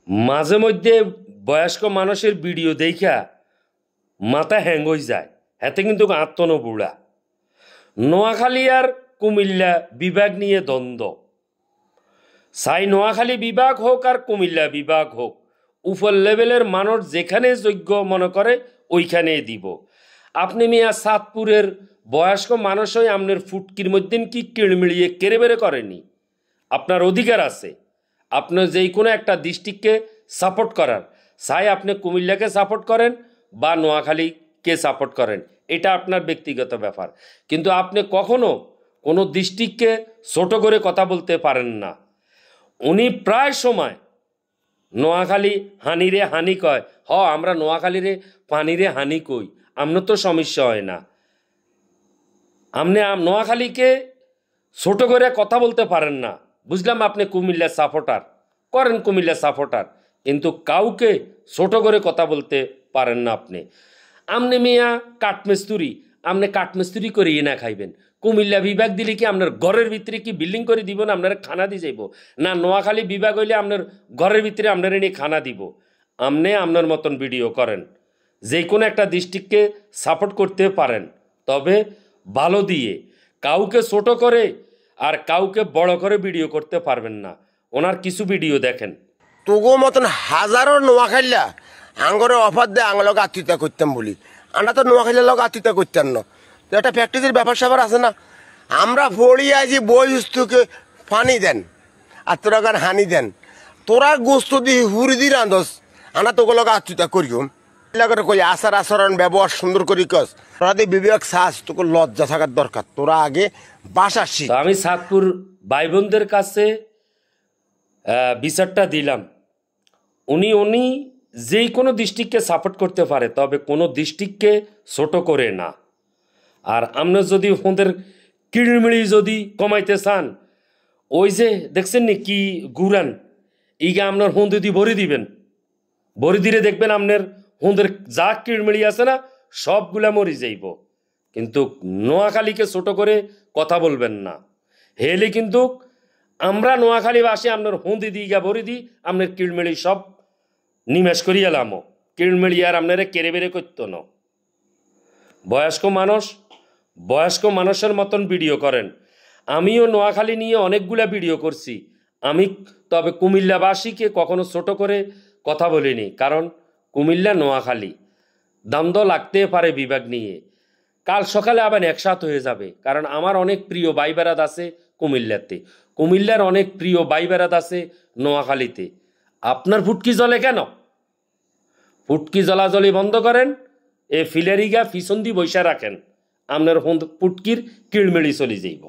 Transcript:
মাঝে মধ্যে বয়স্ক মানুষের ভিডিও দেখা মাথা হ্যাং হয়ে যায়, হাতে কিন্তু আত্মন বুড়া। নোয়াখালী আর কুমিল্লা বিভাগ নিয়ে দ্বন্দ্ব, চাই নোয়াখালী বিভাগ হোক আর কুমিল্লা বিভাগ হোক, উপর লেভেলের মানুষ যেখানে যোগ্য মনে করে ওইখানে দিব। আপনি মিয়া চাঁদপুরের বয়স্ক মানুষ হয়ে আপনার ফুটকির মধ্যে কি কিড়মিড়িয়ে কেড়ে বেড়ে করেনি? আপনার অধিকার আছে আপনার যেই কোনো একটা ডিস্ট্রিক্টকে সাপোর্ট করার, চাই আপনি কুমিল্লাকে সাপোর্ট করেন বা নোয়াখালীকে সাপোর্ট করেন, এটা আপনার ব্যক্তিগত ব্যাপার। কিন্তু আপনি কখনো কোনো ডিস্ট্রিক্টকে ছোট করে কথা বলতে পারেন না। উনি প্রায় সময় নোয়াখালী হানিরে হানি কয়, আমরা নোয়াখালীরে পানিরে হানি কই, আপনার তো সমস্যা হয় না। আপনি নোয়াখালীকে ছোট করে কথা বলতে পারেন না। বুঝলাম আপনি কুমিল্লার সাপোর্টার, করেন কুমিল্লার সাপোর্টার, কিন্তু কাউকে ছোট করে কথা বলতে পারেন না। আপনি মিয়া কাঠমিস্তুরি, আপনি কাঠমিস্তুরি করিয়ে না খাইবেন। কুমিল্লা বিভাগ দিলে কি আপনার ঘরের ভিতরে কি বিল্ডিং করে দিব না আপনার খানা দিয়ে যাইব? না নোয়াখালী বিভাগ হইলে আপনার ঘরের ভিতরে আপনার নিয়ে খানা দিব? আপনি আপনার মতন ভিডিও করেন, যে কোনো একটা ডিস্ট্রিক্টকে সাপোর্ট করতে পারেন, তবে ভালো দিয়ে। কাউকে ছোট করে আর কাউকে বড় করে ভিডিও করতে পারবেন না। ওনার কিছু ভিডিও দেখেন। তোগো মতন হাজারো নোয়াখাইলা আঙ্গরে অফার দিয়ে আঙলকে আত্মীয়তা করতাম বলি, আমরা তো নোয়াখাইলার লোক আত্মীয়তা করতাম না। তো একটা প্র্যাকটিসের ব্যাপার স্যাপার আছে না। আমরা পড়ি আছি বই উস্তুকে পানি দেন আর তোরা গান হানি দেন, তোরা গোস্ত দিয়ে হুড়ি দিয়ে রাঁধস, আমরা তোকে লোক আত্মীয়তা করিও কই আচার আচরণ ব্যবহার সুন্দর করি কস। তোরা দিয়ে বিবেক সাজ, তোকে লজ্জা থাকার দরকার। তোরা আগে বাসা শিখ। আমি চাঁদপুর ভাই বোনদের কাছে বিচারটা দিলাম, উনি যেই কোনো ডিস্ট্রিক্টকে সাপোর্ট করতে পারে, তবে কোনো ডিস্ট্রিক্টকে ছোট করে না। আর আমরা যদি ওদের কিড়মিড়ি যদি কমাইতে চান, ওই যে দেখছেন নি কি গুরান, ইগা আপনার হুঁদে দিয়ে ভরি দিবেন, ভরি দিলে দেখবেন আপনার হুঁদের যা কিড়মিড়ি আছে না সবগুলা মরি যাইব। কিন্তু নোয়াখালীকে ছোট করে কথা বলবেন না, হেলে কিন্তু আমরা নোয়াখালীবাসী আপনার হুঁদি দিই গা ভরি দিই, আপনার কিড়মিড়ি সব নিমেষ করিয়া এলামও। কিড়মিড়ি আর আপনারা কেড়ে বেড়ে করতো না। বয়স্ক মানুষের মতন ভিডিও করেন। আমিও নোয়াখালী নিয়ে অনেকগুলা ভিডিও করছি। আমি তবে কুমিল্লাবাসীকে কখনো ছোট করে কথা বলিনি, কারণ কুমিল্লা নোয়াখালী দ্বন্দ্ব লাগতে পারে বিভাগ নিয়ে। কাল সকালে আবার একসাথ হয়ে যাবে, কারণ আমার অনেক প্রিয় ভাই বেড়াদ আছে কুমিল্লাতে, কুমিল্লার অনেক প্রিয় ভাই বেড়াদ আছে নোয়াখালীতে। আপনার ফুটকি জ্বলে কেন? ফুটকি জ্বলাজলি বন্ধ করেন, এ ফিলারিগা পিছন দিয়ে বৈশা রাখেন, আপনার ফুটকির কিড়মিড়ি চলে যাইব।